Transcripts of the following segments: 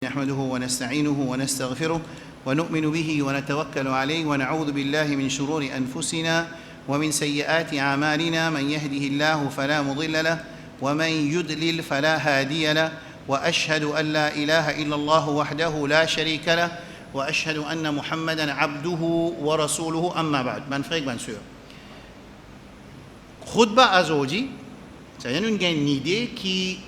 نحمده ونستعينه ونستغفره ونؤمن به ونتوكل عليه ونعوذ بالله من شرور أنفسنا ومن سيئات أعمالنا من يهده الله فلا مضل له ومن يضلل فلا هادي له وأشهد أن لا إله إلا الله وحده لا شريك له وأشهد أن محمدا عبده ورسوله أما بعد. Mes frères, bien sûr. Khutba aujourd'hui, ça vient d'une idée qui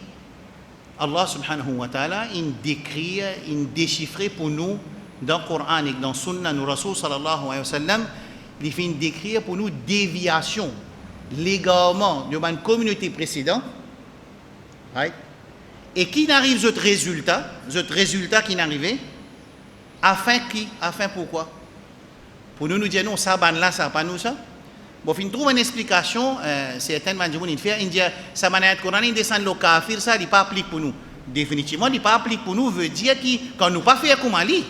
Allah subhanahu wa ta'ala, il décrit, il déchiffre pour nous dans le Coran et dans le Sunna, nous Rasul sallallahu alayhi wa sallam, il fait décrire pour nous déviation, l'égarement de la communauté précédente, right? Et qui n'arrive ce résultat qui n'arrivait, afin pourquoi? Pour nous dire non, ça, ban là, ça, pas nous ça. Bon, il trouve une explication, certainement, il fait, il dit, ça m'a dit, Coran, il descend le kafir, ça, il n'est pas appliqué pour nous. Définitivement, il n'est pas appliqué pour nous, veut dire que quand nous pas fait comme Ali,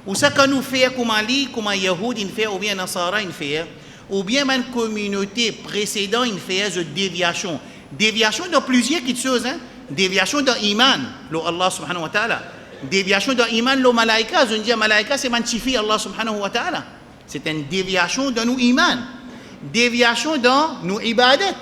ou ça, quand nous fait comme Ali, comme un Yahoud, il fait, ou bien Nasara, il fait, ou bien une communauté précédente, il fait une déviation. Déviation dans plusieurs choses, hein. Déviation dans l'iman, Allah subhanahu wa ta'ala. Déviation dans l'iman, le malaïka, je dis, malaïka, c'est magnifié Allah subhanahu wa ta'ala. C'est une déviation dans nos iman. Déviation dans nos ibadat.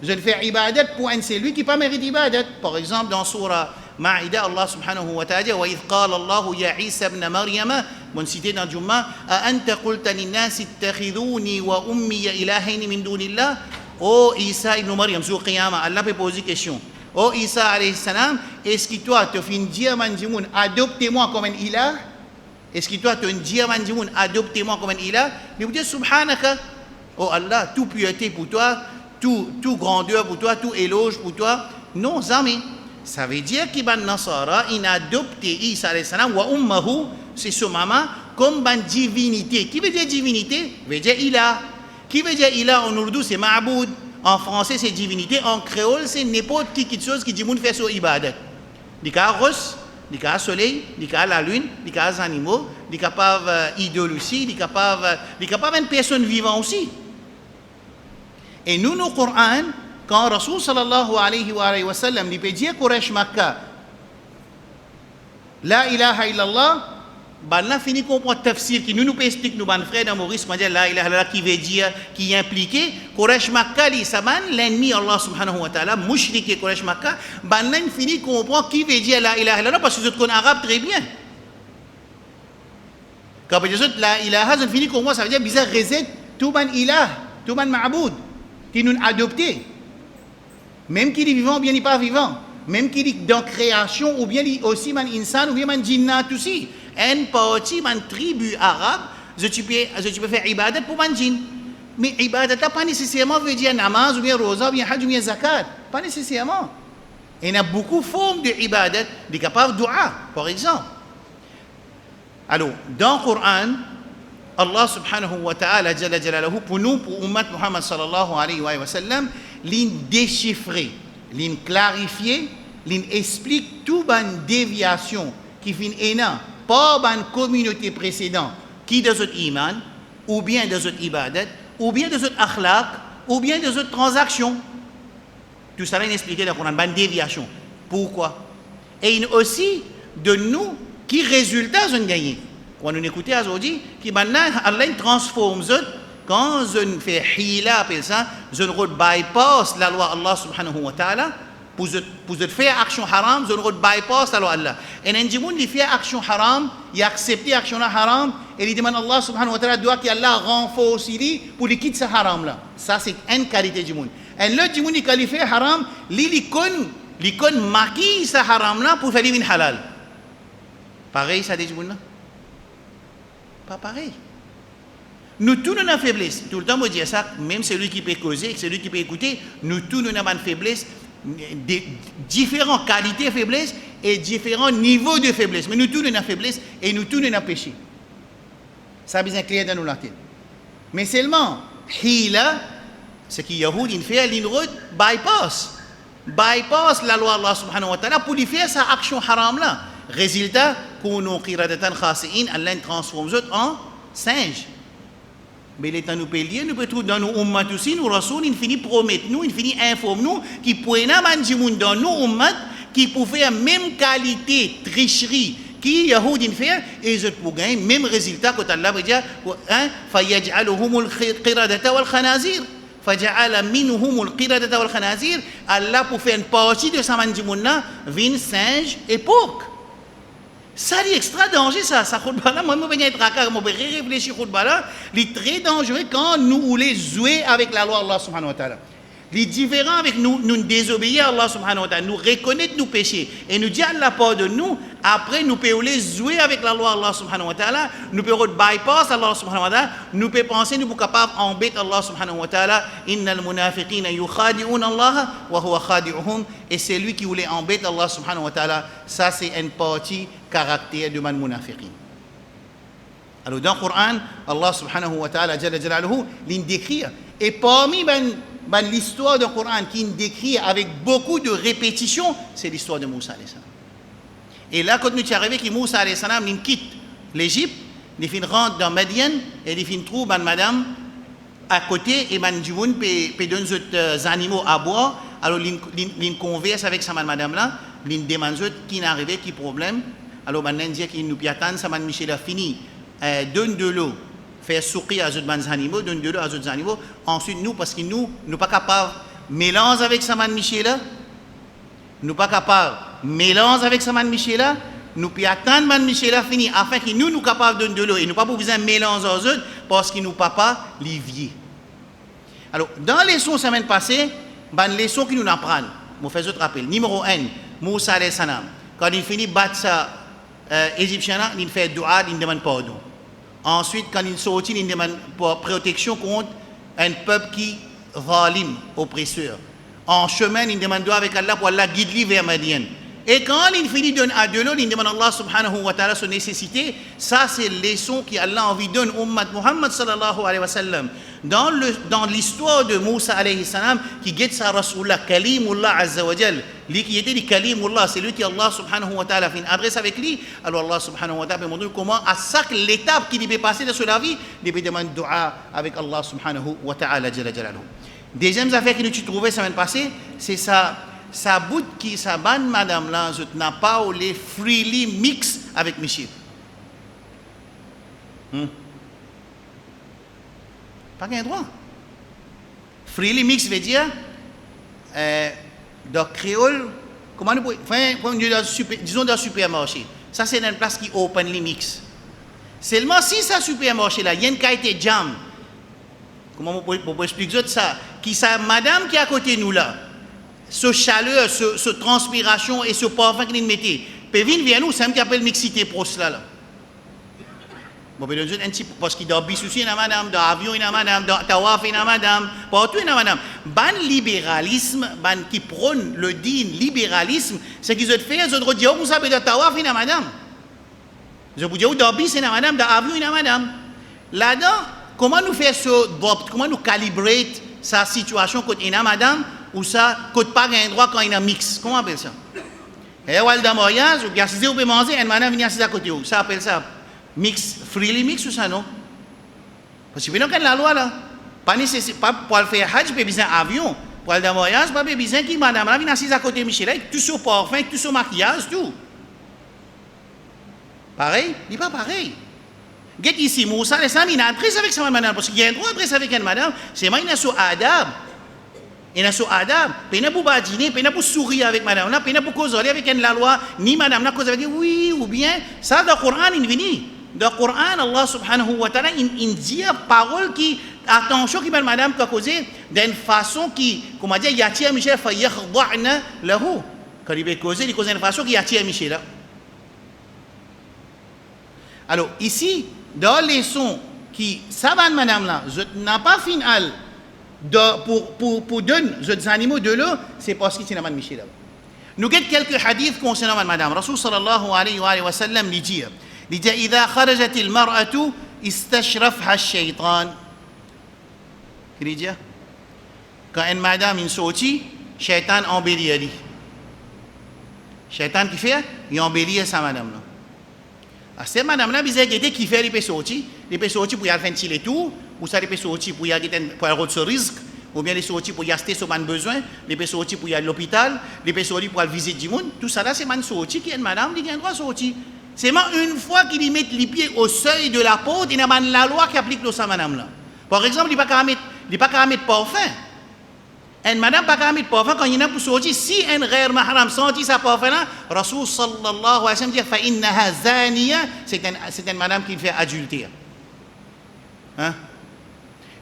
Je ne fais ibadat pour un celui qui pas mérite ibadat. Par exemple, dans Surah Maïda, Allah subhanahu wa ta'ala, wa idh qala Allah ya Isa ibn Maryam, mon cité dans Jumma, a anta qulta lin-nas ittakhiduni wa ummi ilahayn min dunillah. Oh Isa ibn Maryam, sur Qiyamah, Allah peut poser question. Oh Isa alayhi salam, est-ce que toi tu finis dire manjimoun, adoptez-moi comme un ilah? Est-ce que toi tu dis manjimoun, adoptez-moi comme un ilah? Mais vous dites subhanaka. Oh Allah, tout pureté pour toi, tout grandeur pour toi, tout éloge pour toi. Non, jamais. Ça veut dire qu'Ibn Nasara, il a adopté Isa alayhi salam, wa ummahu, c'est son maman, comme une divinité. Qui veut dire divinité? Veut dire ilah. Qui veut dire ilah en ourdou, c'est ma'boud. En français, c'est divinité. En créole, c'est n'importe qui chose qui dit moun fait sur ibadat. Les cas rose, les cas soleil, les cas la lune, les cas animaux, les capables idole aussi, les capables une personne vivante aussi. Et nous, au Coran, quand Rasul sallallahu alayhi wa sallam, il peut dire Quraysh Makkah, La ilaha illallah, ben là, fini comprendre tafsir qui nous explique, nous, frères dans Maurice, la ilaha illallah, qui veut dire, qui est impliqué, Quraysh Makkah, l'ennemi Allah subhanahu wa ta'ala, mushrik et Quraysh Makkah, ben là, fini comprendre qui veut dire la ilaha illallah, parce que je connais arabe très bien. Quand je dis la ilaha, je finis comprendre, ça veut dire bizarre, reset, tout ban ilah, tout ban ma'boud. Qui nous adopté, même qui est vivant ou bien il n'est pas vivant, même qui est dans création ou bien aussi man insan ou bien man jinnat aussi, une partie man tribu arabe, tu peux faire ibadat pour man jinn, mais ibadat pas nécessairement veut dire namaz ou bien rosa ou bien hajj ou bien zakat, pas nécessairement. Il y a beaucoup de formes de ibadat, des capables de dua, par exemple. Alors, dans le Coran, Allah subhanahu wa ta'ala jalla jalaluhu pour nous, pour Ummat Muhammad sallallahu alayhi wa sallam, l'in déchiffrer, l'in clarifier, l'in explique tout ban déviation qui fin énan, pas ban communauté précédente, qui de notre iman, ou bien de notre ibadat, ou bien de notre akhlaq, ou bien de notre transaction. Tout ça, l'in expliqué dans le Coran, ban déviation. Pourquoi? Et il aussi de nous qui résultats ont gagné. Quand nous écoutons aujourd'hui, qui maintenant Allah transforme quand je fais hila, appelle ça, je bypass la loi Allah subhanahu wa ta'ala pour faire action haram, je bypass la loi Allah. Et un monde qui fait action haram, il accepte action haram et il demande Allah subhanahu wa ta'ala doit qu'Allah renforce lui pour lui quitter ce haram là. Ça c'est une qualité du monde. Et l'autre monde qui qualifie haram, l'icône maquille ce haram là pour faire une halal. Pareil ça dit du monde là. Pas pareil. Nous tous nous avons une faiblesse. Tout le temps, on dit ça, même celui qui peut causer, celui qui peut écouter, nous tous nous avons une faiblesse, différentes qualités de faiblesse et différents niveaux de faiblesse. Mais nous tous nous avons une faiblesse et nous tous nous avons péché. Ça a besoin de clair dans nos têtes. Mais seulement, hila, ce qui Yahoud, il fait, il bypass la loi Allah subhanahu wa ta'ala pour lui faire sa action haram là. Résultat, qu'on qiradatan khasi'in, Allah transforme en singe. Mais les temps nous payer, nous peut trouver dans nos ummat aussi, nous rasoul, il finit promettre nous, il finit informe nous, qui pouvait dans nos ummat, qui pouvait la même qualité tricherie qui Yahoudin fait et ils pour gagner même résultat que Allah veut dire hein fayaj'aluhumul qiradata wal khanazir faja'ala minhumul qiradata wal khanazir Allah pour faire une partie de sa mandimouna vin singe et porc. Ça c'est extra dangereux ça khutba là moi vais être raka moi vais réfléchir khutba là c'est très dangereux quand nous voulons jouer avec la loi Allah subhanahu wa ta'ala. Les différents avec nous, nous désobéir à Allah subhanahu wa ta'ala, nous reconnaître nos péchés et nous dire Allah pardonne-nous. Après, nous pouvons jouer avec la loi Allah subhanahu wa ta'ala, nous pouvons bypass Allah subhanahu wa ta'ala, nous pouvons penser, nous sommes capables d'embêter Allah subhanahu wa ta'ala. Innal munafiqina yukhadi'un Allah wa huwa khadi'uhum. Et c'est lui qui voulait embêter Allah subhanahu wa ta'ala. Ça, c'est une partie caractère de man munafiqin. Alors, dans le Coran, Allah subhanahu wa ta'ala, jalla jalaluhu, décrit. Et parmi l'histoire du Coran qui décrit avec beaucoup de répétitions, c'est l'histoire de Moussa alayhi salam. Et là, quand nous sommes arrivés, que Moussa alayhi salam quitte l'Égypte, il rentre dans Madian et il trouve madame à côté et Djiboun peut donner des animaux à boire. Alors, il converse avec sa madame là, il demande qui est arrivé, qui problème. Alors, il dit qu'il nous attend, sa madame Michel a fini, donne de l'eau. Faire sourire à d'autres animaux, donner de l'eau à d'autres animaux. Ensuite, nous, parce que nous ne sommes pas capables de mélanger avec Saman Michela, nous ne sommes pas capables de mélanger avec Saman Michela, nous pouvons attendre Man Michela fini, afin que nous sommes capables de donner de l'eau. Et nous n'avons pas besoin de mélanger aux autres, parce que nous ne sommes pas livier. Alors, dans les leçons semaine passée, les leçons que nous apprenons, je fais autre rappel. Numéro 1, Moussa alayhi salam. Quand il finit de battre sa Égyptien, il fait dua, il demande pardon. Ensuite, quand il sortit, il demande pour protection contre un peuple qui zalim, oppresseur. En chemin, il demande avec Allah pour Allah guide-lui vers Madian. Et quand il finit de donner à de l'eau, il demande à Allah subhanahu wa ta'ala son nécessité. Ça, c'est la leçon qu'Allah a envie de donner au Ummat Muhammad sallallahu alayhi wa sallam. Dans l'histoire de Moussa alayhi salam, qui guette sa Rasulullah, Kalimullah azza wa jal, lui qui était le Kalimullah, c'est lui qui Allah subhanahu wa ta'ala fait une adresse avec lui. Alors Allah subhanahu wa ta'ala peut montrer comment, à chaque étape qu'il peut passer dans la vie, il peut demander dua avec Allah subhanahu wa ta'ala jalla jalaluhu. Deuxième affaire que nous trouvons la semaine passée, c'est ça. Sa bout qui sa bonne madame là, je n'ai pas les freely mix avec Michel. Pas qu'un droit. Freely mix veut dire dans créole, comment nous pouvons disons dans le supermarché. Ça c'est une place qui openly mix. Seulement si ça supermarché là, il y a une qualité jam. Comment on peut expliquer ça? Qui sa madame qui est à côté de nous là. Ce chaleur, ce transpiration et ce parfum qu'il mettait, peut venir vers nous, c'est un qui appelle mixité pros là. Bon, ben, un petit parce qu'il dans bus aussi, il y a madame, dans avion, il y a madame, dans tawaf, il y a madame, partout, il y a madame. Ban libéralisme, ban qui prône le din libéralisme, c'est qu'ils ont fait, ils ont dit, oh, vous savez, dans tawaf, il y a madame. Je vous dis, dans bus, il y a madame, dans avion, il y a madame. Là-dedans, comment nous faire ce drop, comment nous calibrer sa situation quand il y a madame? Ou ça, côté pas un droit quand il y a un mix. Comment on appelle ça? Et on dans mariage, ou bien si vous pouvez manger, un madame vient assis à côté. Ça appelle ça mix, freely mix ou ça non? Parce que vous voyez la loi là. Pas nécessaire, pas pour le faire hajj, pas besoin d'avion. Pour aller dans mariage, pas besoin que madame là vient assise à côté de Michel, avec tout son parfum, tout son maquillage, tout. Pareil? Il n'est pas pareil. Get ici, Moussa, il a adresse avec sa madame, parce qu'il y a un droit d'adresse avec une madame, c'est moi, il a son adab. Il a son adab, il n'a pas dîner, il n'a pas sourire avec madame, il n'a pas causer avec la loi, ni madame n'a cause avec oui ou bien, ça dans le Coran, il vient. Dans le Coran, Allah subhanahu wa ta'ala, il dit parole qui, attention, qui parle madame, qui a causé d'une façon qui, comme on dit, il y a tia Michel, fa yakhda'na lahu. Quand il veut causer, il cause d'une façon qui y a tia Michel là. Alors, ici, dans les sons qui, ça va madame là, je n'ai pas final. Pour donner aux animaux de l'eau, c'est parce que c'est Madame Michel. Nous avons quelques hadiths concernant Madame. Rasul sallallahu alayhi wa sallam dit إذا خرجت المرأة استشرفها الشيطان. Il dit quand une madame est sortie, Shaitan embellit elle. Shaitan qui fait, il embellit sa madame là. Cette madame là, bizarre qui fait les peut sortir pour y aller faire un petit tour. Ou ça, les peut sortir pour y aller pour ce risque, ou bien les sortir pour y acheter ce qu'on a besoin, les peut sortir pour y aller à l'hôpital, les peut sortir pour aller visiter du monde. Tout ça là, c'est man sorti qui est une madame qui a un droit de sortir. Seulement une fois qu'il met les pieds au seuil de la porte, il y a la loi qui applique le ça, madame là. Par exemple, il n'est pas qu'à mettre parfum. Et madame pas qu'à mettre parfum quand il y a pour sortir, si un rare mahram senti sa parfum là, Rasoul sallallahu alayhi wa sallam dit fa innaha zaniya, c'est une madame qui fait adultère. Hein?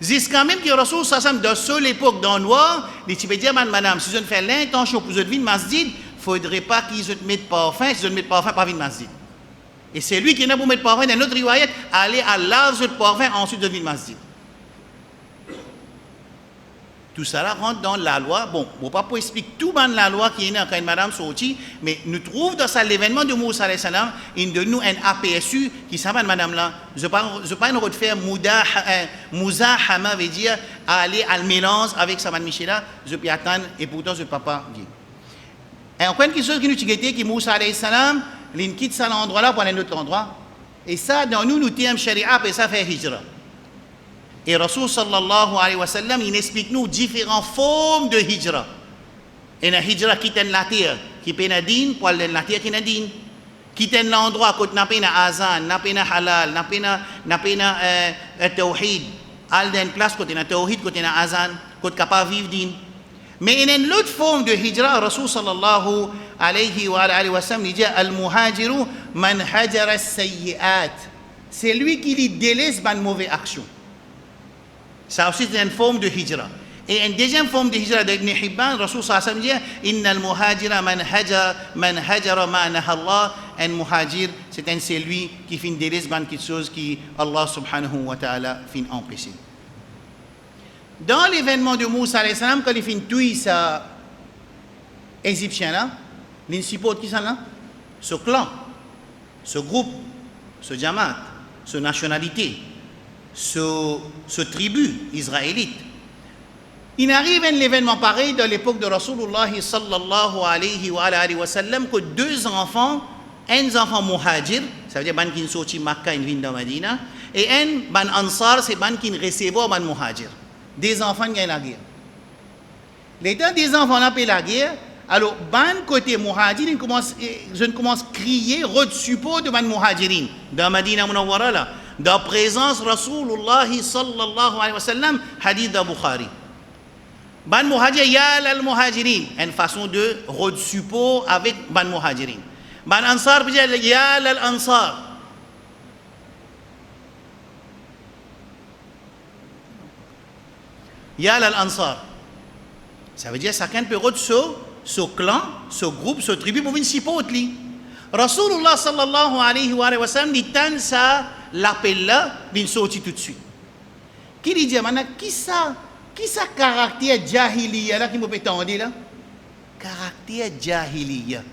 Jusqu'à même que Rasoul sallallahu alayhi wa sallam, dans seule époque dans le noir, il dit madame, si je ne fais l'intention pour vous venir masjid, il ne faudrait pas qu'ils se mettent parfum, si je ne mets parfum, pas venir masjid. Et c'est lui qui n'a pas mettre parfum dans notre riwayat, aller à l'âge de parfum, ensuite de venir masjid. Tout ça là rentre dans la loi. Bon, on ne va pas expliquer tout dans la loi qui est là quand une madame sortit, mais nous trouvons dans ça l'événement de Moussa alayhi salam, il de nous un APSU qui s'appelle madame là. Je ne pas nous refaire Mouzahama veut dire aller à le mélange avec sa madame Michela, je peux attendre et pourtant je ne peux pas dire. Et encore une chose qui nous dit que Moussa alayhi salam, il quitte ça l'endroit là pour un autre endroit. Et ça, dans nous termes sharia, et ça fait hijra. Et Rasoul sallallahu alayhi wa sallam, il explique nous différentes formes de hijra. Et la hijra qui est la terre, qui est la dîne, pour la terre qui est la dîne. Qui est l'endroit, quand n'a pas na azan, n'a pas na halal, n'a pas na tawhid. Al d'une place, quand na tawhid, quand na azan, quand capable vivre dîne. Mais il y a une autre forme de hijra, Rasoul sallallahu alayhi wa sallam, il dit al-muhajiru man hajara as-sayyi'at. C'est lui qui lui délaisse une mauvaise action. Ça aussi c'est une forme de hijra. Et une deuxième forme de hijra d'Ibn Hibban, Rasoul sallallahu alayhi wa sallam dit inna al-muhajira man hajara ma nahallah. Un muhajir, c'est celui qui fait délaisse quelque chose qui Allah subhanahu wa ta'ala fait empêcher. Dans l'événement de Moussa alayhi salam, quand il fait tuer sa égyptien là, il supporte qui ça là? Ce clan, ce groupe, ce jamaat, ce nationalité, ce tribu israélite. Il arrive un événement pareil dans l'époque de Rasulullah sallallahu alayhi wa sallam que deux enfants, un enfant muhajir, ça veut dire ban qui sorti Makkah et vient dans Medina, et un ban ansar, c'est ban qui recevait ban muhajir. Des enfants qui gagnent la guerre. L'état des enfants n'a pas la guerre, alors ban côté muhajir, je commence à crier, re-support de ban muhajirin dans Medina Munawwara là. Dans la présence Rasulullah sallallahu alayhi wa sallam, hadith de Bukhari. Ban muhajir, ya lal muhajirin, une façon de support avec ban muhajirin. Ban ansar, ya lal ansar. Ya lal ansar. Ça veut dire chacun peut ce clan, ce groupe, ce tribu pour venir supporter. Rasulullah sallallahu alayhi wa sallam, il tente ça. L'appel là, il sortit tout de suite. Qui dit maintenant, qui ça caractère jahiliya là qui me peut tendre là? Caractère jahiliya.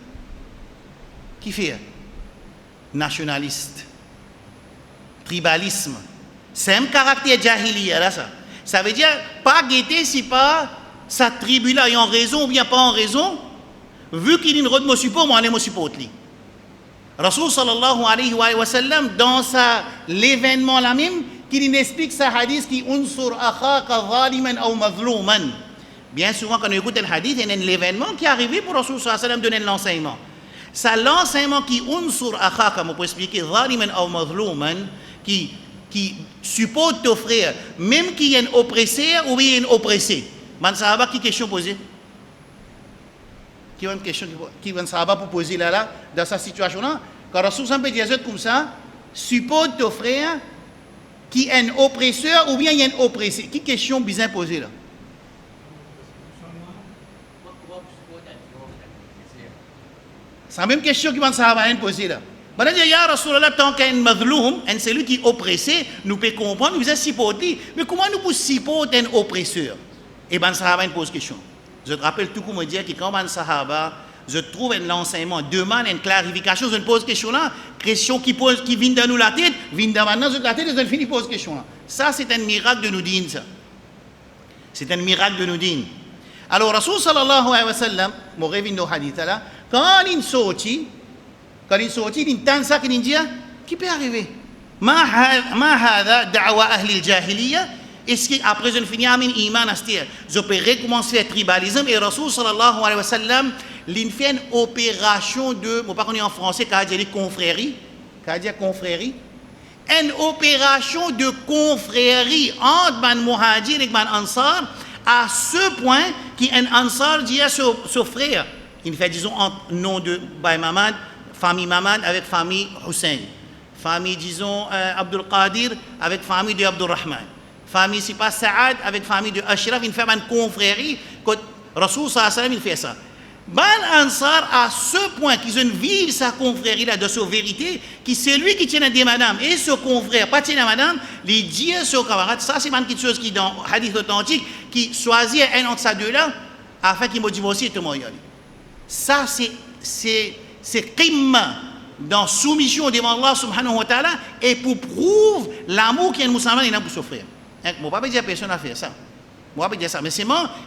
Qui fait? Nationaliste. Tribalisme. C'est un caractère jahiliya là ça. Ça veut dire, pas guetter si pas sa tribu là est en raison ou bien pas en raison. Vu qu'il y a une route de support, moi je me supporte lui. Rasoul sallallahu alayhi wa sallam, dans l'événement là même, qu'il explique sa hadith qui unsur akhaka zaliman ou mazluman. Bien souvent, quand on écoute un hadith, il y a un événement qui est arrivé pour Rasoul sallallahu alayhi wa sallam donner l'enseignement. C'est l'enseignement qui unsur akhaka, on peut expliquer zaliman ou mazluman, qui supporte ton frère, même qu'il y a un oppresseur ou bien un oppressé. Man sahaba, qui question posée? Qui a une question qui va savoir pour poser là, dans cette situation-là, quand Rasoul peut dire comme ça, supporte ton frère qui est un oppresseur ou bien il y a un oppressé. Qui question bizarre posée là? C'est la même question qui va savoir poser là. Bah là, ya Rasulallah, tant qu'un mazloum, un celui qui est oppressé, nous peut comprendre, nous pouvons supporter. Mais comment nous pouvons supporter un oppresseur? Et ben Sahaba pose question. Je te rappelle tout comme dire que quand un Sahaba, je trouve un enseignement, demande une clarification, je ne pose question là, question qui vient dans nous la tête, vient dans maintenant la tête, je ne finis pose question là. Ça c'est un miracle de nous dire ça. C'est un miracle de nous dire. Alors Rasoul sallallahu alayhi wa sallam, mon revient dans le hadith là, quand il sortit, il entend ça qu'il dit, qui peut arriver? Ma hada da'wa ahli al-jahiliya. Est-ce qu'après je finis avec l'iman astir, je peux recommencer à faire tribalisme? Et Rasoul sallallahu alayhi wa sallam, il fait une opération de, je ne sais pas en français, car il dit confrérie, c'est-à-dire confrérie, une opération de confrérie entre ban muhajir et ban ansar, à ce point qu'un ansar dit à son frère, il fait disons en nom de Baye Mamad, famille Mamad avec famille Hussein, famille disons Abdul Qadir avec famille de Abdul Rahman, famille c'est pas Saad avec famille de Ashraf, il fait une confrérie, quand Rasoul sallallahu alayhi wa sallam il fait ça. Ban Ansar à ce point qu'ils ont vivre sa confrérie là de sa vérité, qui c'est lui qui tient des madame et ce confrère pas tient madame, les dit à son camarade, ça c'est quelque chose qui dans hadith authentique qui choisit un entre ces deux là afin qu'il me divorce tout le monde. Ça c'est qimma dans soumission devant Allah subhanahu wa ta'ala et pour prouver l'amour qu'il y a musulman et pour son frère. Moi pas dire personne à faire ça. Moi, je peux dire ça, mais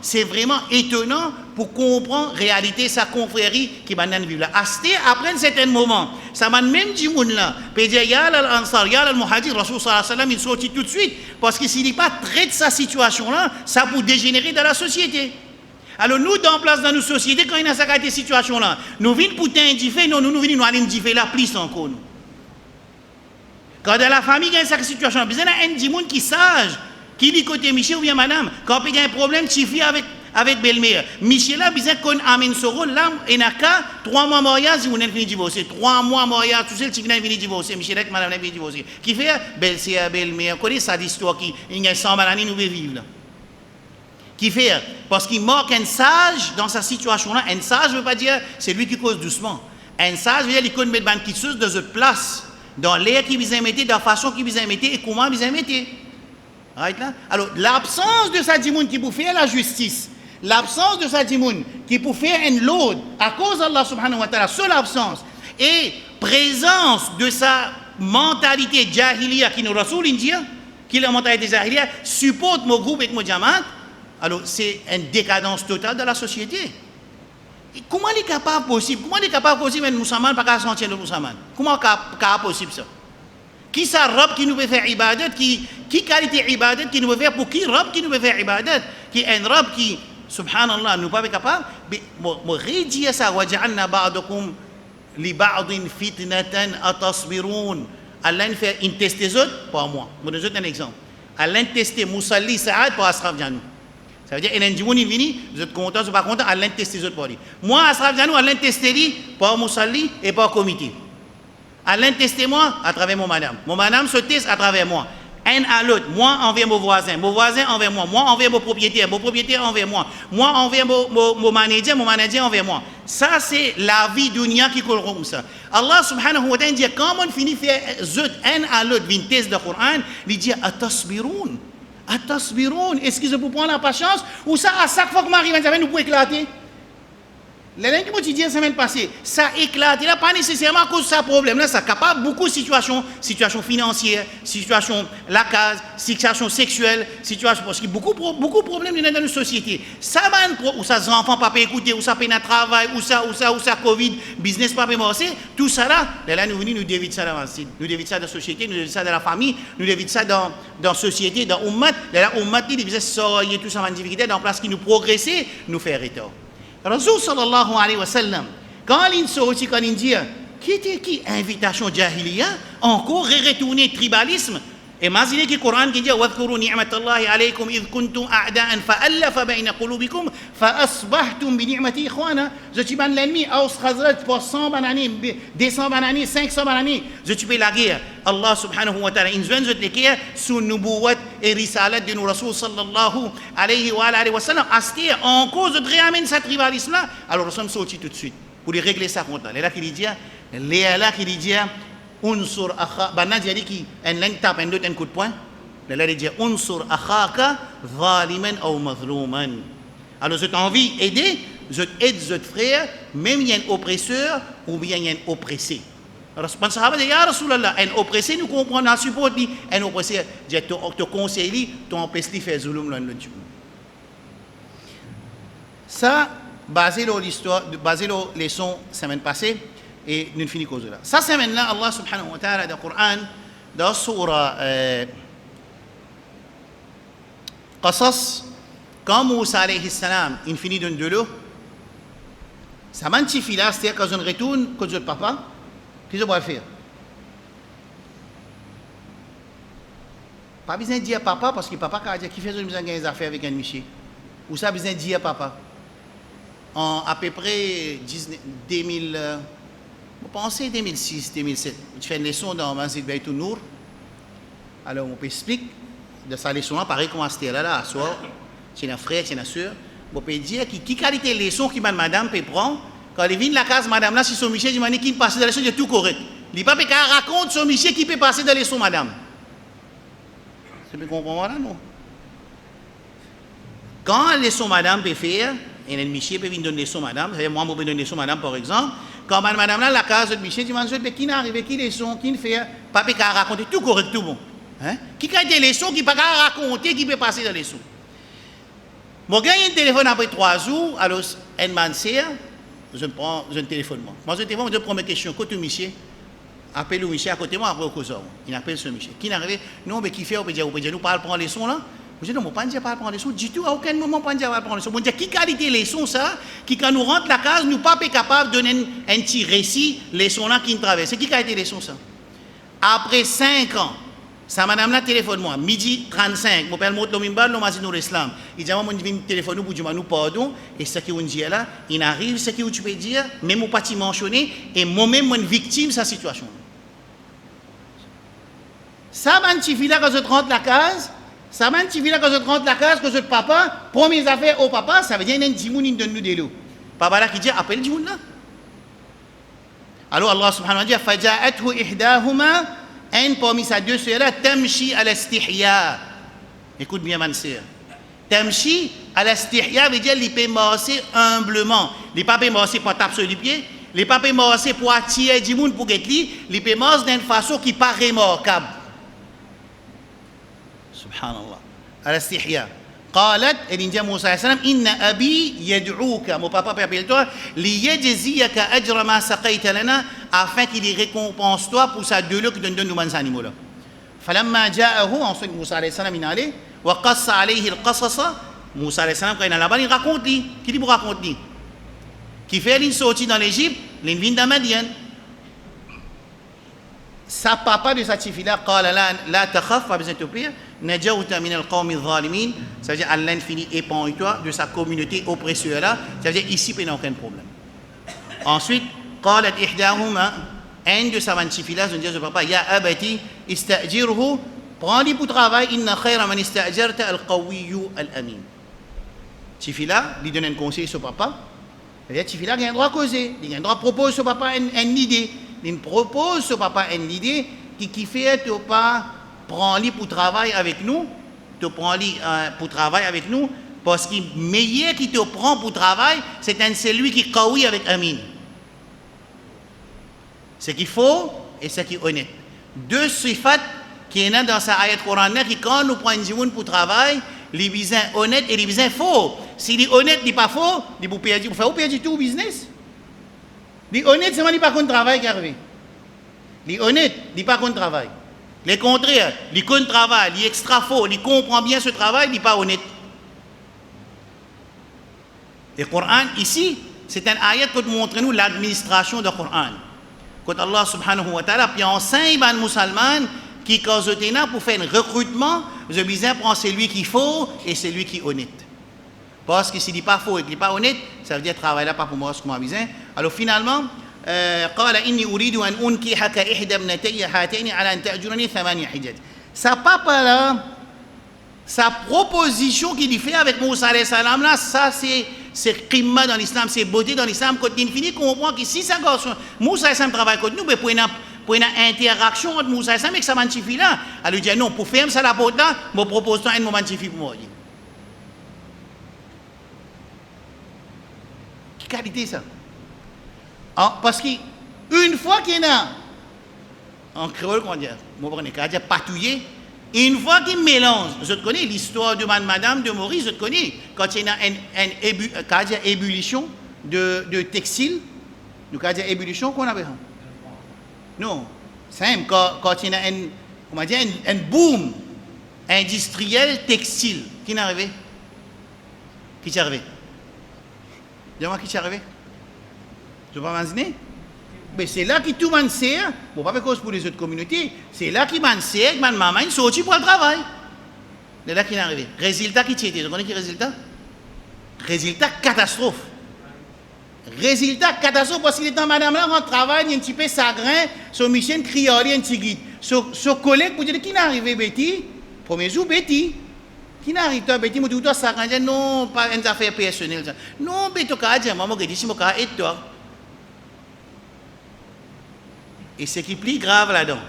c'est vraiment étonnant pour comprendre la réalité de sa confrérie qui va vivre là. Après un certain moment, ça m'a même dit, là, peut dire, ya l'Ansar, ya l'Muhajir, Rasul sallallahu alayhi wa sallam, il sortit tout de suite, parce que s'il n'est pas traité de sa situation-là, ça peut dégénérer dans la société. Alors nous, dans place dans nos sociétés, quand il y a cette situation-là, nous venons pour t'indifférer, non, nous venons nous aller indifférer là, plus encore. Nous. Quand dans la famille, il y a cette situation-là, il y a un dimoun qui est sage, qui dit côté Michel ou bien madame, quand il y a un problème, tu fais avec belle-mère. Michel là, besoin qu'on amène ce rôle là, et n'a qu'à 3 mois mariage, si vous n'êtes fini divorcer. 3 mois mariage, tout seul, tu viens fini divorcer. Michel là, madame n'a fini divorcer. Qui fait belle-sœur, belle-mère, connaît ça l'histoire qui, il y a 100 années, nous vivons là. Qui fait, parce qu'il manque un sage dans sa situation là. Un sage ne veut pas dire, c'est lui qui cause doucement. Un sage veut dire, il connaît mettre qui chose dans une place, dans l'air qui vous a mis, dans la façon qui vous a mis, et comment vous a mis. Right là? Alors, l'absence de sa dimoun qui peut faire la justice, l'absence de sa dimoun qui peut faire un load à cause d'Allah subhanahu wa ta'ala, seule absence, et présence de sa mentalité jahiliya qui nous rasoul india, qui est la mentalité jahiliya, supporte mon groupe et mon jamaat, alors c'est une décadence totale de la société. Et comment est capable possible? Comment est capable possible un musulman pas qu'à sentir le musulman? Comment est possible ça? Qui ça Rab qui nous veut faire ibadat, qui qualité ibadat qui nous veut faire pour qui Rab qui nous veut faire ibadat, qui est un Rab qui subhanallah nous pas capable mais redire ça waja'alna ba'dakum li ba'din fitnatan atasbirun. Allah ne fait une tester les autres pas moi. Je vous donne un exemple. Allah tester Moussalli Saad pour Asraf Janou. Ça veut dire il y a un dimoun il vient, vous êtes content, vous n'êtes pas content, Allah tester les autres pour lui. Moi Asraf Janou Allah tester lui par Moussalli et par comité. Allah teste moi à travers mon madame. Mon madame se teste à travers moi. Un à l'autre. Moi envers mon voisin envers moi. Moi envers mon propriétaire envers moi. Moi envers mon manager envers moi. Ça c'est la vie dunya qui coule comme ça. Allah subhanahu wa ta'ala dit quand on finit faire un à l'autre une test de Coran, il dit atasbirun. Atasbirun. Est-ce que je peux prendre la patience ou ça à chaque fois que m'arrive ça va nous pour éclater? Les gens qui m'ont dit la semaine passée, ça éclate, il n'a pas nécessairement à cause de ce problème-là, ça capable beaucoup de situations financières, situation la case, situation sexuelle, situation, parce qu'il y a beaucoup de problèmes dans nos sociétés. Ça va, ou ça, les enfants pas écouter, ou ça peine à travail, ou ça, Covid, business pas marcher, tout ça là, nous venons, nous dévitons ça dans la société, nous dévitons ça dans la société, nous dévitons ça dans la famille, nous dévitons ça dans la société, dans l'ummat, il disait, sortir tout ça en difficulté, dans la place qui nous progresser, nous faire retard. Rasul sallallahu alayhi wa sallam, quand il sortit, quand il dit, qui invitation jahiliya, encore retourner tribalisme. Imaginez que le Coran dit, وَاذْكُرُوا نِعْمَةَ اللَّهِ عَلَيْكُمْ إِذْ كُنْتُمْ أَعْدَاءً فَأَلَّفَ بَيْنَ قُلُوبِكُمْ فَأَصْبَحْتُمْ بِنِعْمَتِهِ إِخْوَانًا. Je tue l'ennemi, Aus Khazraj, pour 100 années, 200 années, 500 années, je tue la guerre. Allah subhanahu wa ta'ala, il vient de l'écrire sous nubuwat et risalat de nos Rasul sallallahu alayhi wa sallam. Astir, en cause de réamener cette rivalisme-là, alors nous sommes sortis tout de suite pour les régler ça contre là. Les là qui dit, unsur akha, banna dit qui un l'un tape un autre un coup de poing. Les là dit unsur akhaka zaliman ou mazluman. Alors je t'envie aider, je t'aide votre frère, même il y a un oppresseur ou bien il y a un oppressé. Alors, les Sahaba disent, Ya Rasulallah, un oppressé, nous comprenons, un support, un oppressé, je te conseille, ton oppressé fait zulum l'un l'autre. Ça, basé sur l'histoire, basé sur les leçons semaine passée, et nous finissons cause là. Ça, semaine-là, Allah subhanahu wa ta'ala, dans le Coran, dans la surah Qasas, quand Moussa alayhi salam, il finit de l'eau, ça m'a dit, c'est-à-dire quand je retourne, quand je papa, qu'est-ce que je vais faire? Pas besoin de dire à papa parce que papa a dit qu'il fait des affaires avec un monsieur. Ou ça besoin de dire à papa. En à peu près 2000, je pense 2006, 2007. Tu fais une leçon dans Masjid Bayt Nour. Alors on peut expliquer de sa leçon-là, pareil comme c'était là, à soir. C'est un frère, c'est une soeur. On peut dire qui qualité de leçon que madame peut prendre. Quand il vient de la case, madame là, si son monsieur dit qu'il passe dans la leçon, c'est tout correct. Il ne peut pas raconter son monsieur qui peut passer dans la leçon, madame. Vous comprenez là, non? Quand la leçon madame peut faire, et le monsieur peut venir donner leçon madame, c'est-à-dire moi, je peux donner leçon madame par exemple, quand madame là, la case de monsieur dit, qui n'arrive, qui leçon, qui ne fait, pas peut raconter tout correct, tout bon. Hein? Qui a des leçons, qui ne peut pas raconter, qui peut passer dans la leçon. Moi, j'ai un téléphone après 3 jours, alors, un man sert, je prends un téléphone. Moi, je téléphone, je prends mes questions, côté monsieur. Appelle le monsieur à côté de moi, après au cause. Il appelle ce monsieur. Qui n'arrive, non, mais qui fait, on peut dire, nous parle prendre les sons là. Je dis, non, on ne peut pas dire prendre les sons du tout, à aucun moment, on ne peut pas dire prendre les sons. On dit, qui qualité les sons ça, qui quand nous rentre la case, nous pas capable de donner un petit récit, les sons là qui nous traversent. C'est qui qualité les sons ça? Après 5 ans, ça madame là téléphone moi, midi 35, mon père monte le mimbal, le mazin au islam. Il dit, moi, je viens téléphone pour dire, nous pardon, et ce qui on dit là, il arrive, ce que tu peux dire, même au pas mentionné, et moi-même, moi, victime de sa situation. Ça m'a dit là quand je rentre la case, ça m'a dit là quand je rentre la case, que je papa, premières affaires au papa, ça veut dire qu'il y a un dimoun qui donne nous des lots. Papa là qui dit, appelle le dimoun là. Alors Allah subhanahu wa ta'ala dit, faja'athu ihdahuma, un parmi ces deux sœurs là, tamshi al-istihya. Écoute bien, ma sœur. Tamshi al-istihya veut dire, il peut marcher humblement. Il ne peut pas marcher pour taper sur les pieds, il ne peut pas marcher pour attirer du monde pour être lui, il peut marcher d'une façon qui n'est pas remarquable. سبحان الله على استحياء قالت الإنجيل موسى عليه السلام إن أبي يدعوك mon papa appelle toi ليجزيك أجر ما سقيت لنا afin qu'il récompense toi pour sa de l'eau que donne nous ces animaux là فلما جاءه ensuite Moussa عليه السلام il allait وقص عليه القصص Moussa عليه السلام quand il est là-bas il raconte lui qui dit pour raconter lui qui fait une sortie dans l'Égypte il vient de Madian sa papa de sa fille-là قال لا تخف pas besoin de te plaire نجوت من القوم الظالمين ça veut dire Allah finit épargne-toi de sa communauté oppresseur là ça veut dire ici il n'y a aucun problème ensuite قالت إحداهما un de sa fille-là je dis au papa يا أبتي استأجره prends-lui pour travail إن خير من استأجرت القوي الأمين fille-là lui donne un conseil sur papa c'est-à-dire fille-là il a un droit à causer il a un droit à proposer au papa une idée il propose au papa une idée qui fait au pas prends-lui pour travailler avec nous, te prends-lui pour travailler avec nous, parce que le meilleur qui te prend pour travail, c'est celui qui est avec Amin. Ce qu'il faut et ce qui est honnête. Deux sifat qui sont dans sa ayat coranique qui quand nous prenons un pour travail, les bisins honnêtes et les bisins faux. Si les honnêtes n'est pas faux, ils vous perdez tout au business. Les honnêtes, c'est pas contre travail qui arrive. Les honnêtes, n'est pas contre travail. Les contraires, les contre travail, les extra faux, les comprend bien ce travail, n'est pas honnête. Le Coran ici, c'est un ayat qui montre nous l'administration du Coran. Quand Allah subhanahu wa ta'ala puis enseigne aux musulmans qui cause pour faire un recrutement, je besoin prendre celui qui faut et celui qui est honnête. Parce que s'il n'est pas faux et qu'il n'est pas honnête, ça veut dire travail là pas pour moi ce que moi besoin. Alors finalement, قال إني أريد أن أنكحك إحدى ابنتي هاتين على أن تأجرني 8 حجج. Sa papa là, sa proposition qu'il fait avec Moussa alayhi salam là, ça c'est qimma dans l'islam, c'est beauté dans l'islam. Quand il finit comprend que si ça garçon Moussa alayhi salam travaille contre nous, mais pour une interaction entre Moussa alayhi salam et sa mantifi là, elle lui dit non, pour faire ça la porte là, me propose toi un moment mantifi pour moi. Quelle qualité ça? Parce qu'une fois qu'il y a en créole, comment dire, patouiller, une fois qu'il mélange, je te connais l'histoire de madame de Maurice, je te connais, quand il y a une ébullition de textile, nous avons dit ébullition qu'on appelle. Non, simple, quand il y a un boom industriel textile, qui est arrivé? Qui est arrivé? Dis-moi qui est arrivé? Je ne peux pas imaginer. Mais c'est là que tout le monde sait, bon, pas cause pour les autres communautés, c'est là qu'il m'en sait, que ma maman est sortie pour le travail. C'est là qu'il est arrivé. Résultat qui était, vous connaissez quel résultat? Résultat catastrophe. Résultat catastrophe parce qu'il est en madame là, rentre travail, il y a un petit peu chagrin, son mission crioli, un petit guide. Son collègue pour dire qui n'est arrivé, Betty? Premier jour, Betty. Qui n'est arrivé, toi, Betty? Moi, toi, ça rend non, pas une affaire personnelle. Non, Betty, tu as dit, maman, je dis, si je aide toi. Et ce qui est plus grave là-dedans,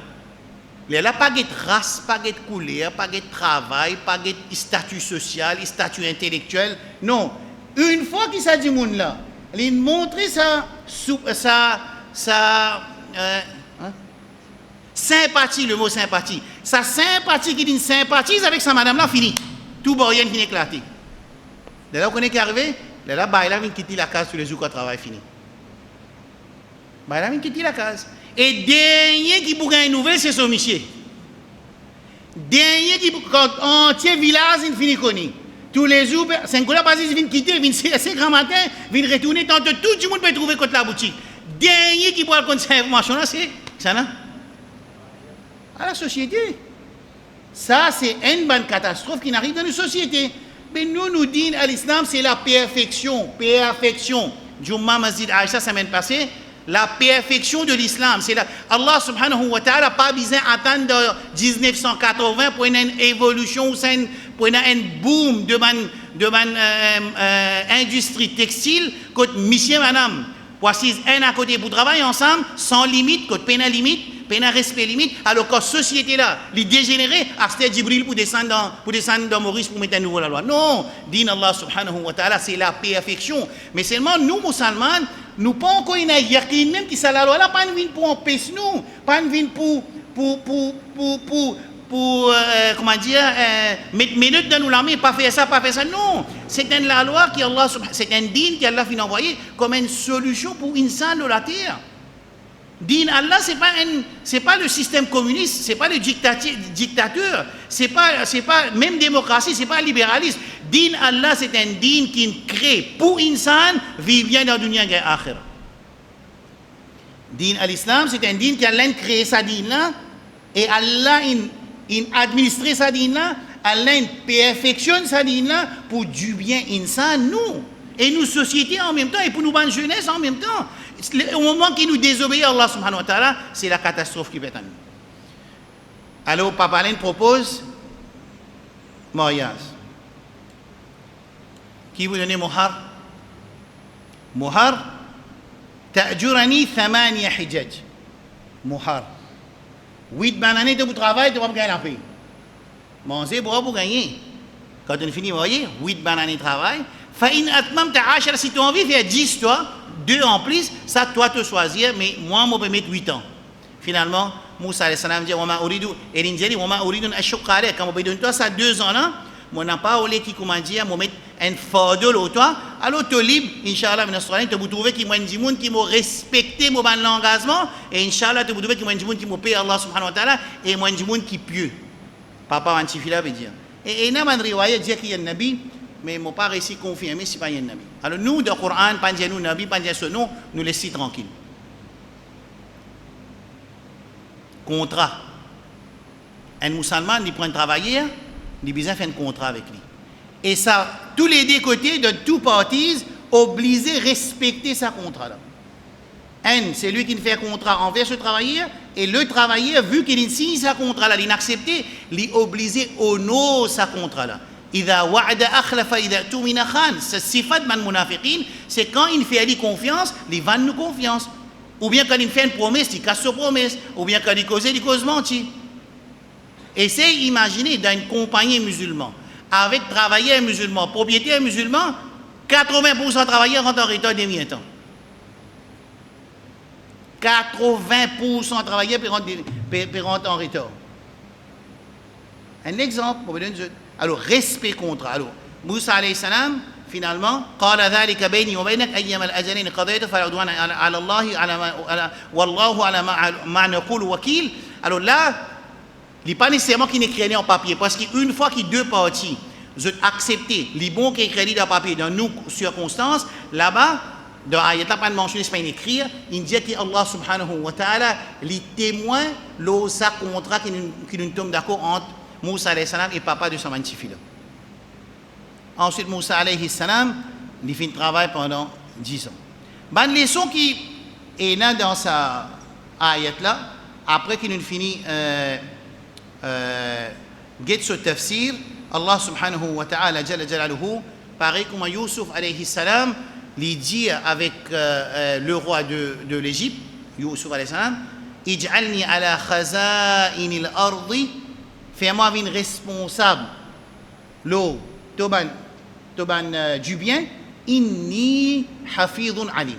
il n'y a pas de race, pas de couleur, pas de travail, pas de statut social, statut intellectuel. Non. Une fois qu'il s'agit de monde là, il montre sympathie, le mot sympathie. Sa sympathie qui dit sympathise avec sa madame là, fini. Tout rien finit éclaté. Là, vous connaissez qui est arrivé? Là, il vient quitter la case tous les jours quand le travail fini. Il vient quitter la case. Et dernier qui pour gagner une nouvelle, c'est son monsieur. Dernier qui, quand entier village, il finit connu. Tous les jours, 5 ans, ils viennent quitter, ils viennent 5 grand matin, ils viennent retourner, tant que tout le monde peut trouver contre la boutique. Dernier qui pourra connaître cette information là, c'est ça, non? À la société. Ça, c'est une bonne catastrophe qui arrive dans une société. Mais nous disons à l'islam, c'est la perfection. Perfection. Jumma Masjid Aïcha, semaine passée, la perfection de l'islam. C'est Allah subhanahu wa ta'ala n'a pas besoin d'attendre 1980 pour une évolution, pour un boom de industrie textile, que monsieur, madame, voici un à côté pour travailler ensemble, sans limite, que peine à respect limite, alors que la société là, les dégénérés, c'était Djibril pour descendre dans Maurice pour mettre à nouveau la loi. Non, dit Allah subhanahu wa ta'ala, c'est la perfection. Mais seulement nous, musulmans, nous pas encore une yaqin même qui ça la loi là, pas une pour empêcher nous, pas une pour comment dire, mettre minutes dans nous l'armée, pas faire ça, non. C'est la loi qui Allah, c'est un din qui Allah a envoyé comme une solution pour insan de la terre. Din Allah, c'est pas le système communiste, c'est pas le dictateur, c'est pas même démocratie, c'est pas libéralisme. Din Allah, c'est un din qui crée pour insan vivre bien dans le dunya et akhira. Din al-Islam, c'est un din qui a créé sa din là et Allah administre sa din là, Allah perfectionne sa din là pour du bien insan nous et nous société en même temps et pour nous bonne jeunesse en même temps. Au moment qu'il nous désobéit Allah subhanahu wa ta'ala, c'est la catastrophe qui va être à nous. Alors Papa Alain propose mariage. Qui vous donne Mohar? Mohar, ta'jurani 8 hijaj. Mohar. 8 bananes de vous travail, tu vas gagner la paix. Manger, boire pour gagner. Quand on finit de marier, 8 bananes de travail. Fa'in atmam ta'ashara, si tu as envie de faire 10 toi, 2 en plus, ça toi te choisir, mais moi, je peux mettre 8 ans. Finalement, Moussa alayhi salam dit, et il dit, quand je donne toi ça 2 ans là, moi n'a pas olé qui comment dire, moi mettre un fardeau au toi, alors tu es libre, Inch'Allah, tu vas trouver qui m'a dit qui m'a respecté mon engagement, et Inch'Allah, tu vas trouver qui m'a dit qui m'a payé Allah subhanahu wa ta'ala, et moi dit qui pieux. Papa Antifila veut dire. Et il y a un riwaya dit qu'il y a un nabi, mais je n'ai pas réussi à confirmer si pas un nabi. Alors nous, dans le Coran, pas dire nous nabi, pas dire ce nom, nous laissons tranquilles. Contrat. Un musulman, il prend un travailleur, il a besoin de faire un contrat avec lui. Et ça, tous les deux côtés, de tous parties, obligés de respecter ce contrat-là. Un, c'est lui qui fait un contrat envers ce travailleur, et le travailleur, vu qu'il signe ce contrat-là, il accepte, il est obligé d'honorer ce contrat-là. إذا وعد أخلف إذا اؤتمن خان. C'est sifat man munafiqin, c'est quand il fait lui confiance, il va nous confiance. Ou bien quand il fait une promesse, il casse sa promesse. Ou bien quand il cause mentir. Essayez d'imaginer dans une compagnie musulmane, avec travailleurs musulmans, propriétaires musulmans, 80% de travailleurs rentrent en retard demi-temps. 80% de travailleurs rentrent en retard. Un exemple, pour vous donner une. Alors, respect contrat. Alors, Moussa alayhi salam, finalement, قال ذلك بيني وبينك أيما الأجلين قضيت فلا عدوان على الله والله على ما نقول وكيل. Alors là, il n'est pas nécessairement qu'il est créé en papier, parce qu'une fois qu'il deux parties, vous acceptez les bons qui est créé en papier dans nos circonstances, là-bas, dans l'ayat là, pas de mentionner, c'est pas écrire, il dit que Allah subhanahu wa ta'ala, les témoins, ça contrat qui nous tombe d'accord entre Moussa alayhi salam et papa de son magnifique. Ensuite, Moussa alayhi salam, il fait un travail pendant 10 ans. Ban leçon qui est là dans sa ayat là, après qu'il nous finit get ce tafsir, Allah subhanahu wa ta'ala, jalla jalaluhu, pareil comme Youssouf alayhi salam, il dit avec le roi de l'Égypte, Youssouf alayhi salam, Ij'alni ala khaza'inil ardi, fais-moi une responsable, l'eau, toban du bien, inni hafidun alim.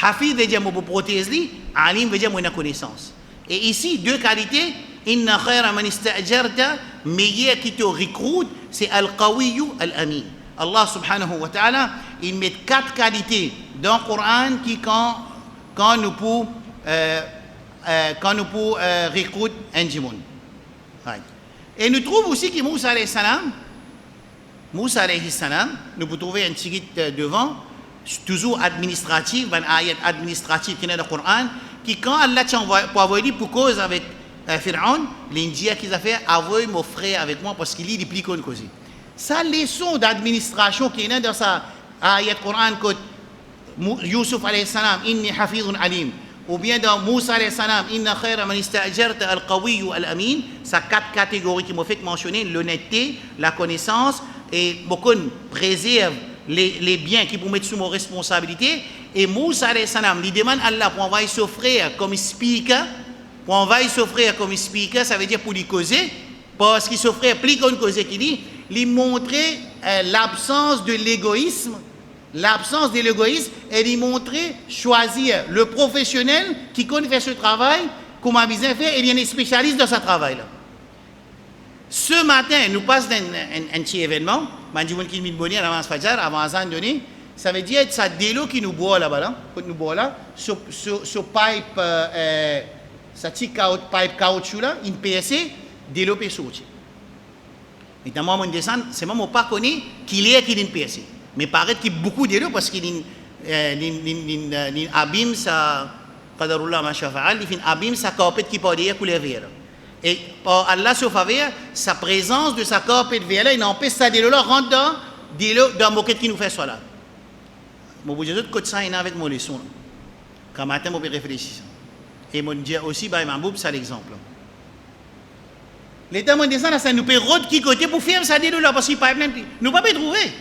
Hafid veut dire pour protéger, alim veut dire une connaissance. Et ici, deux qualités, inna khayra man ista'jarta, meilleur qui te recrute, c'est al-qawiyyu al-amin. Allah subhanahu wa ta'ala, il met 4 qualités dans le Coran qui quand nous pouvons recruter un djimoun. Et nous trouvons aussi que Moussa alayhi salam, nous pouvons trouver un tigit devant, toujours administratif, un ayat administratif qui est dans le Coran, qui quand Allah t'a envoyé pour cause avec Pharaon, l'India qu'ils a fait, avouez mon frère avec moi parce qu'il est plus connu que ça. Sa leçon d'administration qui est dans sa ayat Coran que Youssouf alayhi salam, inni hafidun alim, ou bien dans Moussa alayhi salam, inna khayra man ista'jarta al-qawiyyu al-amin, ça 4 catégories qui m'ont fait mentionner, l'honnêteté, la connaissance, et beaucoup préserve les biens qui pour mettre sous mon responsabilité. Et Moussa alayhi salam, il demande à Allah pour envoyer son frère comme speaker, ça veut dire pour lui causer, parce que son frère plus qu'on cause qu'il dit, lui montrer l'absence de l'égoïsme, et lui montrer choisir le professionnel qui connaît faire ce travail, comment il bien fait, et il est spécialiste dans ce travail-là. Ce matin, nous passons un petit événement, avant Azan donné, ça veut dire que ça délo qui nous boit là-bas, sur pipe, ça petit pipe caoutchouc là, une PSC, développé sorti. Et dans mon descend, c'est même pas connu qu'il est une PSC. Mais paraît qu'il y a beaucoup d'élus parce qu'il abîme sa qadarullah ma shafa'al, il abîme sa carpette qui peut dire couleur vert. Et par Allah se faveur, sa présence de sa carpette vert là, il empêche ça délo là rentre dans moquette qui nous fait soit là. Mon vous dire que ça est avec mon leçon. Quand matin on peut réfléchir. Et mon dire aussi bah Maboub c'est l'exemple. L'État mon descend ça nous peut route qui côté pour faire ça délo là parce qu'il pas nous pas trouver.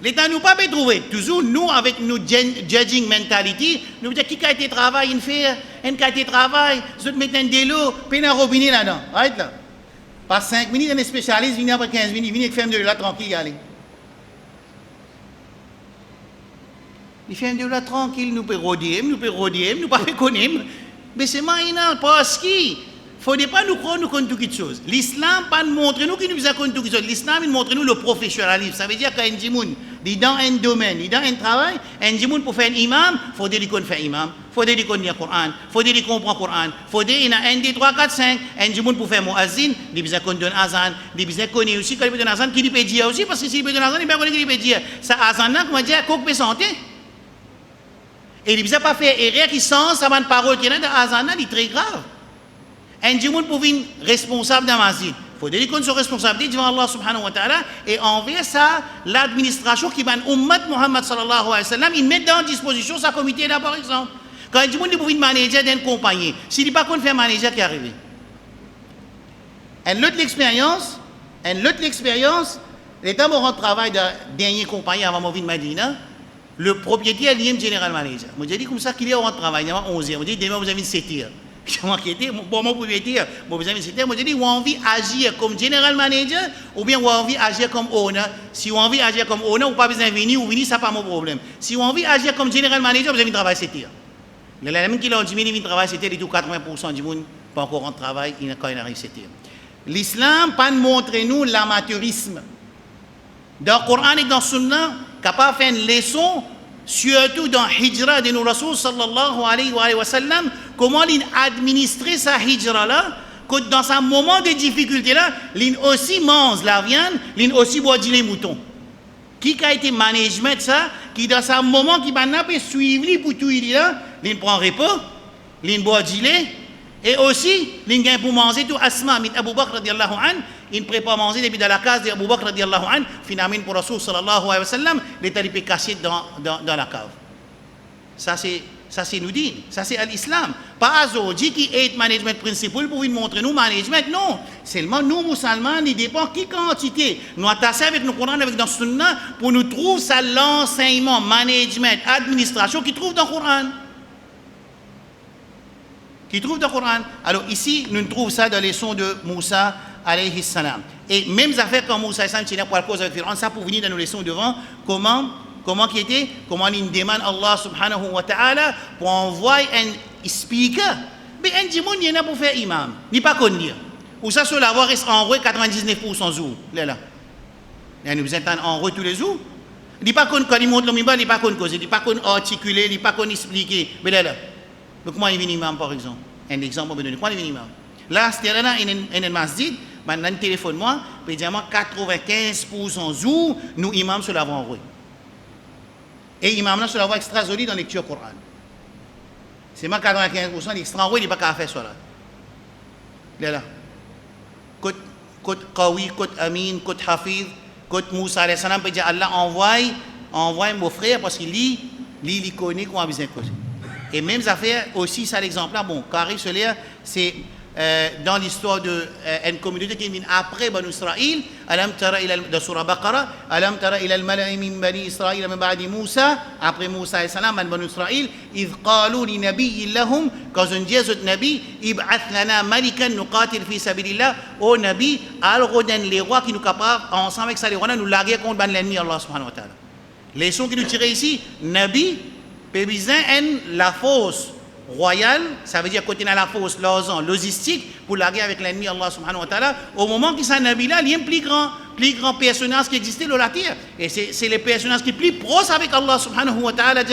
L'État nous pas trouver. Toujours nous avec nos judging mentality, nous dire qui a été travail, une fait, un qui a été travail, je te mets un délo, peine un robinet là-dedans. Arrête là. Pas 5 minutes, un spécialiste vient après 15 minutes, il vient faire de là tranquille aller. Il fait de là tranquille, nous peut rodier, nous pas connaître. Mais c'est maintenant parce qu'il faut pas nous croire nous connaissons toutes les choses. L'islam pas nous montrer nous qui nous faisons toutes les choses. L'islam il montre nous le professionnalisme. Ça veut dire qu'un djimoun, dans un domaine, dans un travail, un djimoun pour faire un imam, faut dire qu'on fait imam, faut dire qu'on lit le Coran, faut dire qu'on comprend le Coran, faut dire il y a 1, 2, 3, 4, 5, un djimoun pour faire muazzin, il besoin qu'on donne azan, il besoin qu'on ait aussi quand il donne azan, qu'il peut dire aussi parce que s'il peut donner azan, il peut qu'il peut dire. Ça azan là comment dire qu'on peut santé. Et il ne pas faire erreur qui sent sa parole qui est dans azan là, il est très grave. Un djimoun pour être responsable dans ma vie. Il faut dire qu'on soit responsabilité devant Allah subhanahu wa ta'ala et envers ça, l'administration qui va ummat Muhammad sallallahu alayhi wa sallam, il met dans disposition sa comité là par exemple. Quand un djimoun pour être manager d'une compagnie, s'il n'est pas qu'on fait un manager qui est arrivé. Une autre expérience, l'état où on travaille dans la dernière compagnie avant mon vie de Madina, le propriétaire est le général manager. Moi j'ai dit comme ça qu'il est au travail, il y a 11 heures. Moi j'ai dit demain vous avez 7 heures. Je m'inquiétais, bon, mon propriétaire, bon, vous avez cité, moi j'ai dit, vous avez envie d'agir comme general manager ou bien vous avez envie d'agir comme owner. Si vous avez envie d'agir comme owner, vous n'avez pas besoin de venir, ou venir, ça n'est pas mon problème. Si vous avez envie d'agir comme general manager, vous avez un travail c'était. Les gens qui l'ont dit, ils travaillent c'était, les tout 80% du monde, pas encore en travail, quand il arrive c'était. L'islam, pas de montrer nous l'amateurisme. Dans le Coran et dans le Sunna, capable de faire une leçon, surtout dans Hijra de nos Rasul sallallahu alayhi wa sallam, comment il administrer sa Hijra là, que dans un moment de difficulté là, il aussi mange la viande, il aussi boit les moutons. Qui a été management ça, qui dans ce moment qui va suivre lui pour tout il là, il prend repos, il boit du lait, et aussi, il gagne pour manger tout Asma, mit Abu Bakr radiallahu an, il prépare manger depuis dans la case d'Abu Bakr radiallahu an, finalement pour Rasul sallallahu alayhi wa sallam, il est allé cacher dans la cave. Ça c'est nous dit, ça c'est l'islam. Pas aujourd'hui qui est management principal pour nous montrer nous management, non. Seulement nous musulmans, il dépend qui quantité. Nous attacher avec nous Coran avec dans Sunna pour nous trouver ça l'enseignement, management, administration qui trouve dans le Coran. Qui trouve dans le Coran. Alors ici, nous trouvons ça dans les leçons de Moussa alayhi salam. Et même affaires comme Moussa alayhi salam, pour la cause avec Pharaon, ça pour venir dans nos leçons devant, comment qui était, comment il demande Allah subhanahu wa ta'ala pour envoyer un speaker. Mais un dimanche, il y en a pour faire imam. Il n'est pas connu. Ou ça, sur l'avoir, il sera envoyé 99% jour. Là. Il y a nous entendons envoyer tous les jours. Il n'est pas connu quand il monte le mimbar, il n'est pas connu causer, il n'est pas connu articuler, il n'est pas connu expliquer. Mais là. Donc, comment il vient imam, par exemple? Un exemple, on peut donner. Comment il vient imam? Là, c'était là, il y a un masjid, maintenant, il téléphone moi, il dit 95% jour, nous imam sur l'avoir envoyé. Et imam là sur la voie extra jolie dans la lecture Coran. C'est moi 95% l'extra envoyé, il n'est pas qu'à faire ça là. Là. Côte Qawi, côte Amin, côte Hafiz, côte Moussa alayhi salam, peut dire Allah envoie mon frère parce qu'il il connaît comment besoin causer. Et même affaire aussi ça l'exemple là, bon, Karim Soler, c'est dans l'histoire de une communauté qui vient après Banu Israël, alam tara ila de surah Baqara, alam tara ila al-mala'i min bani Israël min ba'di Moussa, après Moussa alayhi salam Banu Israël, إذ قالوا لنبي لهم quand on dit aux nabi ib'ath lana malikan nuqatil fi sabilillah, au nabi al-rodan les rois qui nous capables ensemble avec ça les rois nous larguer contre l'ennemi Allah subhanahu wa ta'ala. Les leçons qui nous tirent ici, nabi pébisin en la force royale, ça veut dire côté dans la force logistique pour la guerre avec l'ennemi Allah subhanahu wa ta'ala, au moment qu'il s'en nabi là, il y a un plus grand personnage qui existait dans la terre. Et c'est les personnages qui sont plus proches avec Allah subhanahu wa ta'ala.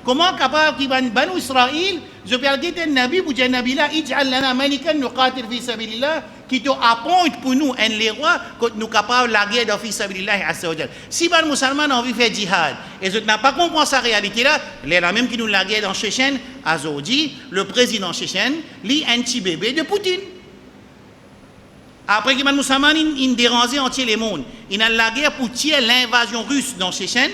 Comment capable qui Banu Israël, je peux dire un nabi pour dire un nabi là, ij'al lana malikan nuqatil fi sabilillah, qui te appointe pour nous un les rois, que nous capables de la guerre dans fi sabilillah azza wa jal. Si les musulmans ont envie de faire djihad, et je n'ai pas compris cette réalité là, les là même qui nous la guerre dans Tchétchène, aujourd'hui, le président tchétchène, lui un petit bébé de Poutine. Après que les musulmans ont dérangé entier le monde, il a la guerre pour tirer l'invasion russe dans Tchétchène.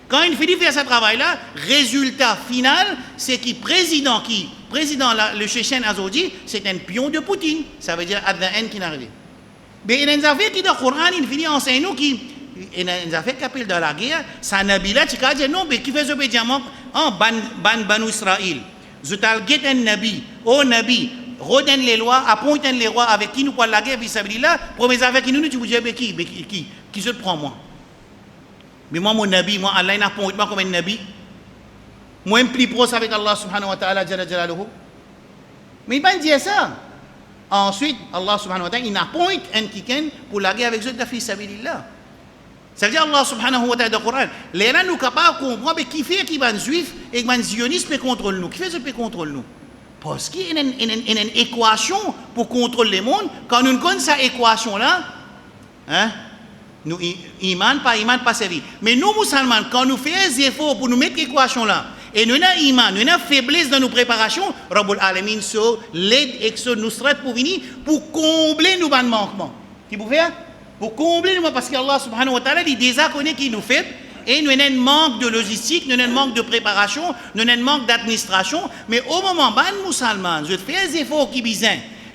Quand il finit de faire ce travail-là, résultat final, c'est que président le Tchétchène aujourd'hui, c'est un pion de Poutine. Ça veut dire Adnan qui est arrivé. Mais il y a des affaires qui dans le Coran, il finit enseigner nous qui. Il y a des affaires qui appellent dans la guerre, ça Nabila, tu peux dire non, mais qui fait ce obédiemment en Banu Israël. Je t'alguette un Nabi, oh Nabi. Rodène les lois, appointe les rois avec qui nous parlons la guerre, vis-à-vis-là, pour mes affaires qui nous, tu vous dis, qui se prend moi? Mais moi, mon nabi, moi, Allah, il appointe moi comme un nabi. Moi, je suis plus proche avec Allah subhanahu wa ta'ala, jalla jalaluhu. Mais il va dire ça. Ensuite, Allah subhanahu wa ta'ala, il appointe un kiken pour la guerre avec eux, vis-à-vis-là. Ça veut dire Allah subhanahu wa ta'ala dans le Coran. Les gens nous capables de comprendre qui fait qui va juif et qui va zioniste contrôle nous. Qui fait ce qui contrôle nous? Parce qu'il y a une équation pour contrôler le monde. Quand nous connaissons cette équation-là, hein, nous, iman, pas servi. Mais nous, musulmans, quand nous faisons des efforts pour nous mettre cette équation-là, et nous avons iman, nous avons faiblesse dans nos préparations, Rabbul Alamin, l'aide et nous sera pour venir, pour combler nos manquements. Qui vous fait? Pour combler nos manquements, parce qu'Allah subhanahu wa ta'ala, il déjà connaît qui nous fait. Et nous avons un manque de logistique, nous avons un manque de préparation, nous avons un manque d'administration. Mais au moment où les musulmans, je fais des efforts qui bisent,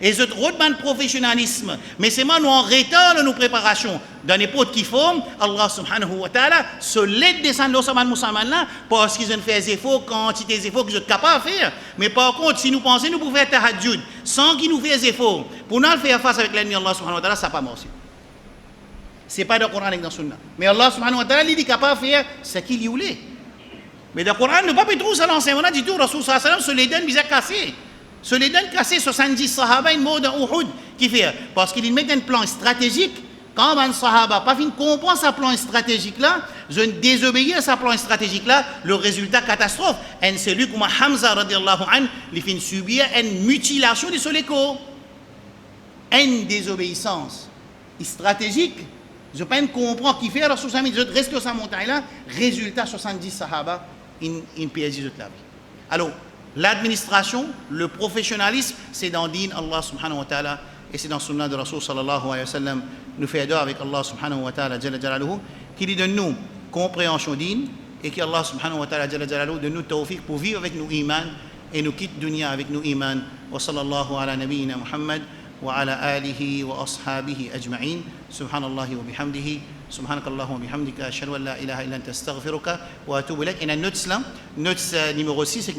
et je retrouve le professionnalisme, mais c'est moi nous en retard dans nos préparations, dans n'importe qui forme, Allah subhanahu wa ta'ala se l'aide descendre sur les musulmans là, parce qu'ils ont fait des efforts, quantité des efforts que je suis capable de faire. Mais par contre, si nous pensons nous pouvons faire tahajjud, sans qu'ils nous fassent des efforts, pour nous faire face avec l'ennemi Allah subhanahu wa ta'ala, ça n'a pas marché. Ce n'est pas dans le Coran et dans le Sunna. Mais Allah subhanahu wa ta'ala, il est capable de faire ce qu'il voulait. Mais dans le Coran, ne pas trouver ça l'enseignement du tout. Rasul sallallahu alayhi wa sallam se les donne, il a cassé. Se les donne cassé 70 sahaba, une mort dans Uhud, qui fait. Parce qu'il met un plan stratégique. Quand un sahaba pas fin comprend ce plan stratégique-là, je désobéis à ce plan stratégique-là, le résultat catastrophe. Et c'est lui comme Hamza radiallahu anhu, il fait subir une mutilation de son corps. Une désobéissance stratégique. Ils n'ont pas comprendre qui fait, alors 70 ils restent sur sa montagne-là, résultat 70 sahaba, ils perdent la vie. Alors, l'administration, le professionnalisme, c'est dans din Allah subhanahu wa ta'ala, et c'est dans le sunnah de Rasul sallallahu alayhi wa sallam, nous fait adore avec Allah subhanahu wa ta'ala, jalla jalaluhu, qui lui donne nous compréhension din, et qui Allah subhanahu wa ta'ala, jalla jalaluhu, donne nous tawfiq pour vivre avec nous iman, et nous quitte dunya avec nous iman. Wa sallallahu ala nabiyyina Muhammad, wa ala alihi wa ashabihi ajma'in, subhanallahi wa bihamdihi, سبحانك اللهم وبحمدك أشهد أن لا إله إلا أنت أستغفرك وأتوب إليك. Et notre numéro 6 c'est